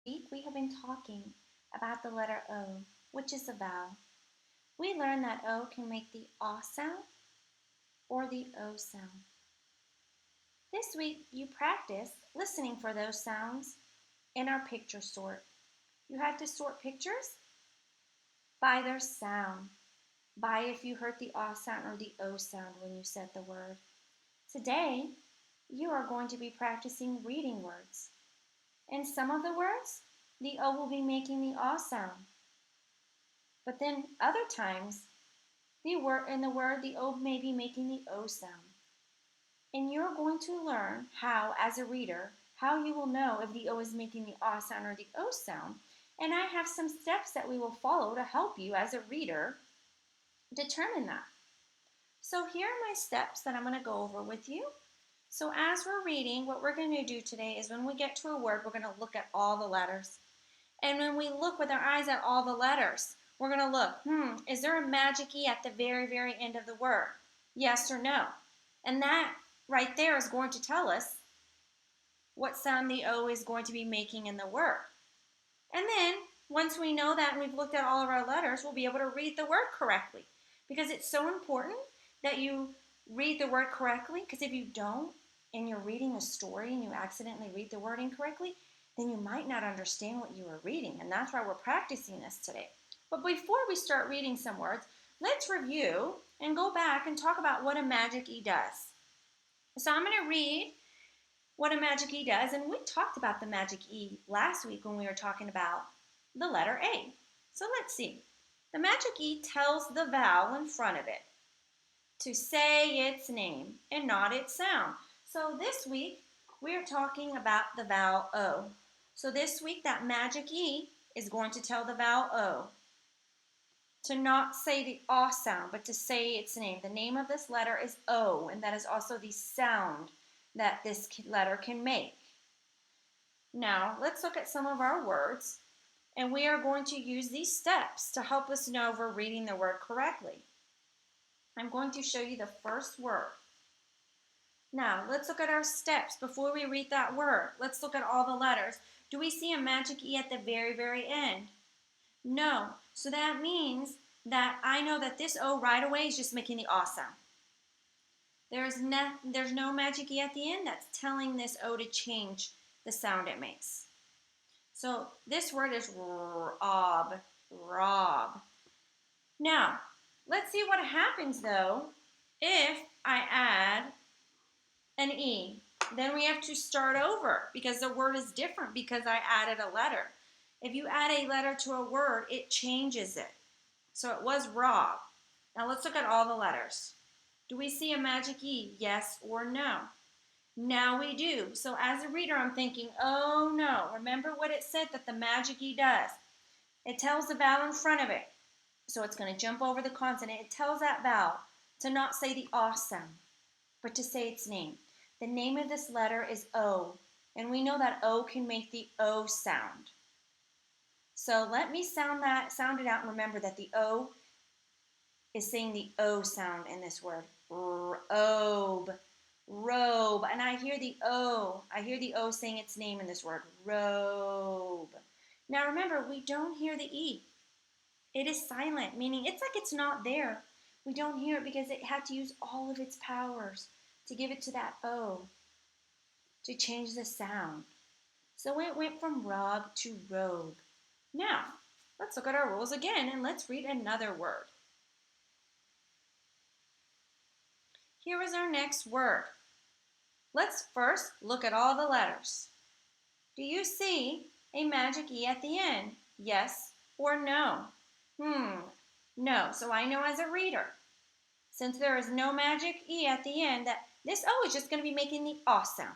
Week we have been talking about the letter O, which is a vowel. We learned that O can make the ah sound or the O sound. This week you practice listening for those sounds in our picture sort. You have to sort pictures by their sound, by if you heard the ah sound or the O sound when you said the word. Today you are going to be practicing reading words. In some of the words, the O will be making the ah sound. But then other times, the word the O may be making the O sound. And you're going to learn how, as a reader, how you will know if the O is making the ah sound or the O sound. And I have some steps that we will follow to help you as a reader determine that. So here are my steps that I'm going to go over with you. So as we're reading, what we're going to do today is when we get to a word, we're going to look at all the letters. And when we look with our eyes at all the letters, we're going to look, is there a magic E at the very, very end of the word? Yes or no? And that right there is going to tell us what sound the O is going to be making in the word. And then, once we know that and we've looked at all of our letters, we'll be able to read the word correctly. Because it's so important that you read the word correctly, because if you don't, and you're reading a story and you accidentally read the word incorrectly, then you might not understand what you were reading. And that's why we're practicing this today. But before we start reading some words, let's review and go back and talk about what a magic E does. So I'm going to read what a magic E does, and we talked about the magic E last week when we were talking about the letter A. So let's see. The magic E tells the vowel in front of it to say its name and not its sound. So this week, we're talking about the vowel O. So this week, that magic E is going to tell the vowel O to not say the ah sound, but to say its name. The name of this letter is O, and that is also the sound that this letter can make. Now, let's look at some of our words, and we are going to use these steps to help us know if we're reading the word correctly. I'm going to show you the first word. Now, let's look at our steps before we read that word. Let's look at all the letters. Do we see a magic E at the very, very end? No. So that means that I know that this O right away is just making the ah sound. There's no magic E at the end that's telling this O to change the sound it makes. So this word is rob, rob. Now, let's see what happens though if I add an E. Then we have to start over because the word is different because I added a letter. If you add a letter to a word, it changes it. So it was rob. Now let's look at all the letters. Do we see a magic E? Yes or no? Now we do. So as a reader, I'm thinking, oh no. Remember what it said that the magic E does. It tells the vowel in front of it. So it's going to jump over the consonant. It tells that vowel to not say the ah sound, but to say its name. The name of this letter is O, and we know that O can make the O sound. So let me sound it out, and remember that the O is saying the O sound in this word. Robe, robe, and I hear the O saying its name in this word. Robe. Now remember, we don't hear the E. It is silent, meaning it's like it's not there. We don't hear it because it had to use all of its powers to give it to that O, to change the sound. So it went from rob to robe. Now, let's look at our rules again and let's read another word. Here is our next word. Let's first look at all the letters. Do you see a magic E at the end? Yes or no? No. So I know as a reader, since there is no magic E at the end, that this O is just going to be making the ah sound.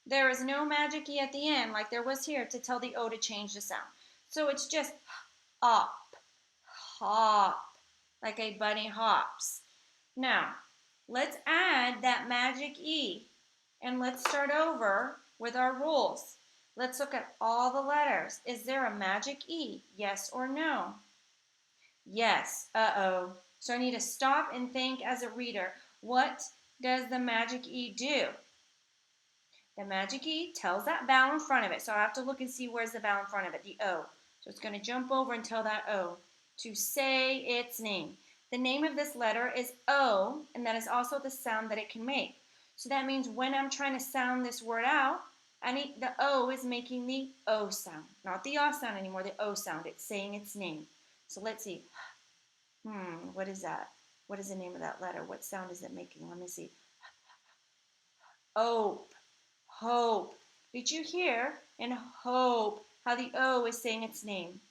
There is no magic E at the end like there was here to tell the O to change the sound. So it's just up, hop, like a bunny hops. Now, let's add that magic E and let's start over with our rules. Let's look at all the letters. Is there a magic E? Yes or no? Yes. Uh-oh. So I need to stop and think as a reader. What does the magic E do? The magic E tells that vowel in front of it. So I have to look and see where's the vowel in front of it, the O. So it's going to jump over and tell that O to say its name. The name of this letter is O, and that is also the sound that it can make. So that means when I'm trying to sound this word out, the O is making the O sound. Not the O sound anymore, the O sound. It's saying its name. So let's see. What is that? What is the name of that letter? What sound is it making? Let me see. Hope. Hope. Did you hear in hope how the O is saying its name?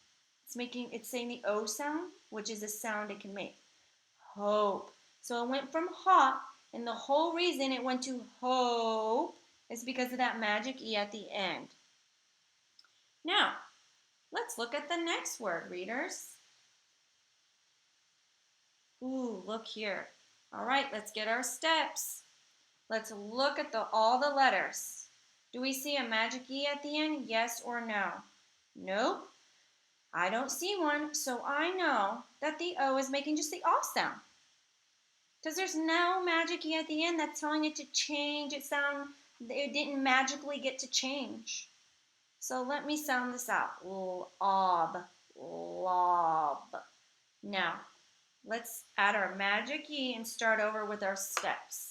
It's saying the O sound, which is a sound it can make. Hope. So it went from hot, and the whole reason it went to hope is because of that magic E at the end. Now, let's look at the next word, readers. Ooh, look here. All right, let's get our steps. Let's look at all the letters. Do we see a magic E at the end? Yes or no? Nope. I don't see one, so I know that the O is making just the O sound. Because there's no magic E at the end that's telling it to change its sound. It didn't magically get to change. So let me sound this out. Lob, lob. Now, let's add our magic E and start over with our steps.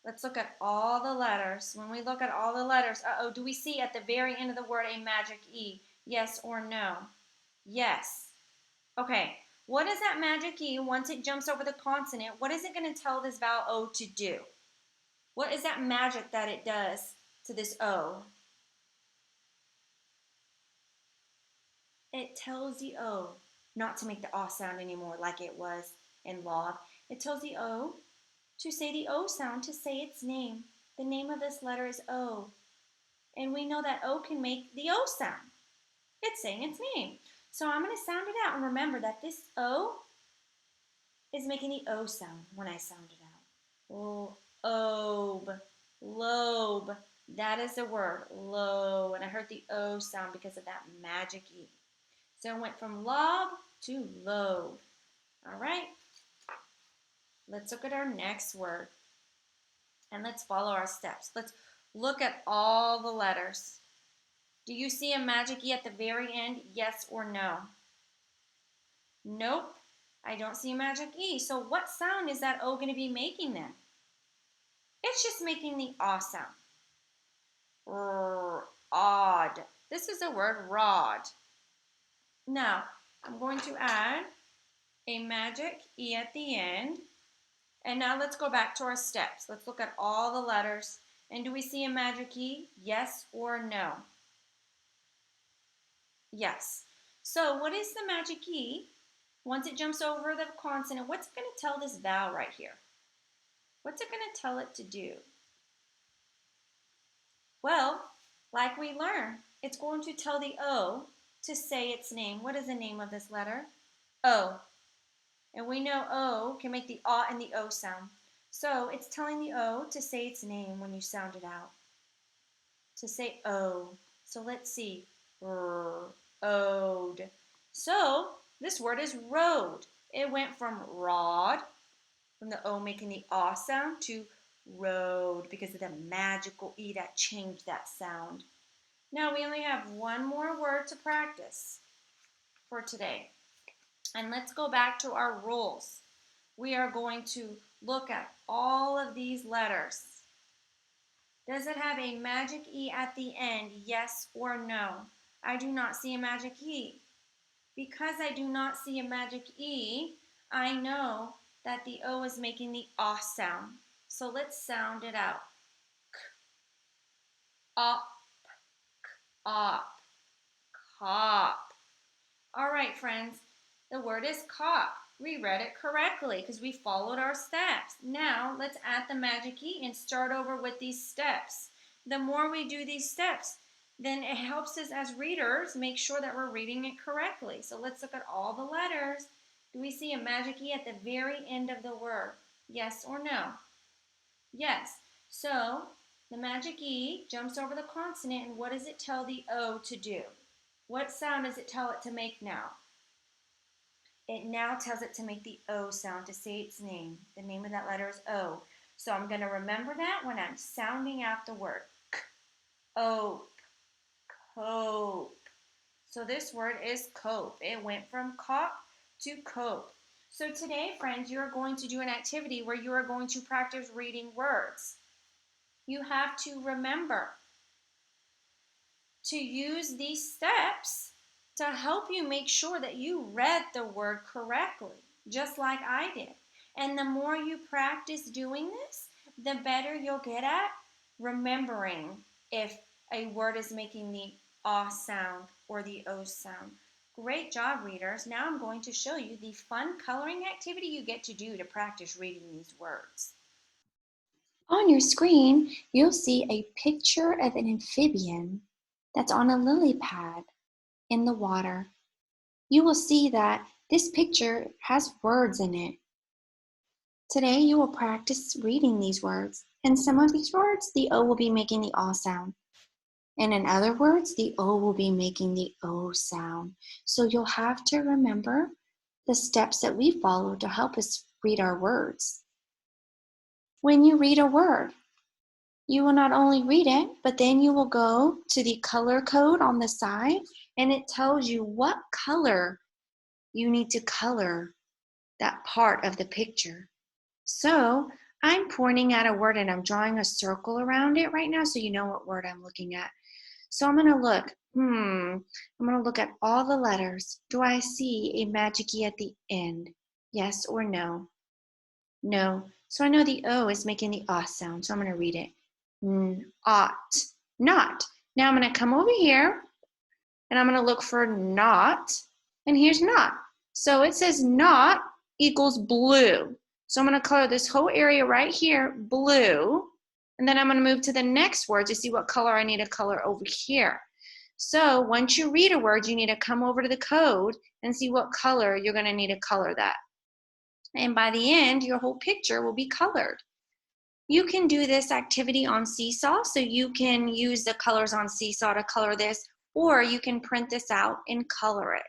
Let's look at all the letters. When we look at all the letters, do we see at the very end of the word a magic E? Yes or no? Yes. Okay, what is that magic E once it jumps over the consonant? What is it going to tell this vowel O to do? What is that magic that it does to this O? It tells the O not to make the O sound anymore like it was in log. It tells the O to say the O sound, to say its name. The name of this letter is O. And we know that O can make the O sound. It's saying its name. So I'm going to sound it out. And remember that this O is making the O sound when I sound it out. Lobe, lobe. That is the word, low. And I heard the O sound because of that magic E. So it went from lob to lobe. All right. Let's look at our next word. And let's follow our steps. Let's look at all the letters. Do you see a magic E at the very end? Yes or no? Nope. I don't see a magic E. So what sound is that O going to be making then? It's just making the aw sound. Odd. This is the word rod. Now, I'm going to add a magic E at the end. And now let's go back to our steps. Let's look at all the letters. And do we see a magic E? Yes or no? Yes. So what is the magic E? Once it jumps over the consonant, what's it going to tell this vowel right here? What's it going to tell it to do? Well, like we learned, it's going to tell the O to say its name. What is the name of this letter? O. And we know O can make the A and the O sound. So it's telling the O to say its name when you sound it out. To say O. So let's see. Ode. So this word is road. It went from rod, from the O making the A sound, to road because of the magical E that changed that sound. Now we only have one more word to practice for today. And let's go back to our rules. We are going to look at all of these letters. Does it have a magic E at the end? Yes or no? I do not see a magic E. Because I do not see a magic E, I know that the O is making the O sound. So let's sound it out. K, op, op, cop. All right, friends, the word is cop. We read it correctly because we followed our steps. Now let's add the magic E and start over with these steps. The more we do these steps, then it helps us as readers make sure that we're reading it correctly. So let's look at all the letters. Do we see a magic E at the very end of the word? Yes or no? Yes. So the magic E jumps over the consonant, and what does it tell the O to do? What sound does it tell it to make now? It now tells it to make the O sound, to say its name. The name of that letter is O. So I'm going to remember that when I'm sounding out the word. Ope, cope. So this word is cope. It went from cop to cope. So today, friends, you're going to do an activity where you are going to practice reading words. You have to remember to use these steps to help you make sure that you read the word correctly, just like I did. And the more you practice doing this, the better you'll get at remembering if a word is making the ah sound or the o sound. Great job, readers. Now I'm going to show you the fun coloring activity you get to do to practice reading these words. On your screen, you'll see a picture of an amphibian that's on a lily pad in the water. You will see that this picture has words in it. Today, you will practice reading these words. In some of these words, the O will be making the ah sound. And in other words, the O will be making the O sound. So you'll have to remember the steps that we follow to help us read our words. When you read a word, you will not only read it, but then you will go to the color code on the side, and it tells you what color you need to color that part of the picture. So I'm pointing at a word and I'm drawing a circle around it right now so you know what word I'm looking at. So I'm going to look, I'm going to look at all the letters. Do I see a magic E at the end? Yes or no? No. So I know the O is making the ah sound, so I'm going to read it. Ought, not. Now I'm going to come over here and I'm going to look for not, and here's not. So it says not equals blue. So I'm going to color this whole area right here blue, and then I'm going to move to the next word to see what color I need to color over here. So once you read a word, you need to come over to the code and see what color you're going to need to color that. And by the end, your whole picture will be colored. You can do this activity on Seesaw, so you can use the colors on Seesaw to color this, or you can print this out and color it.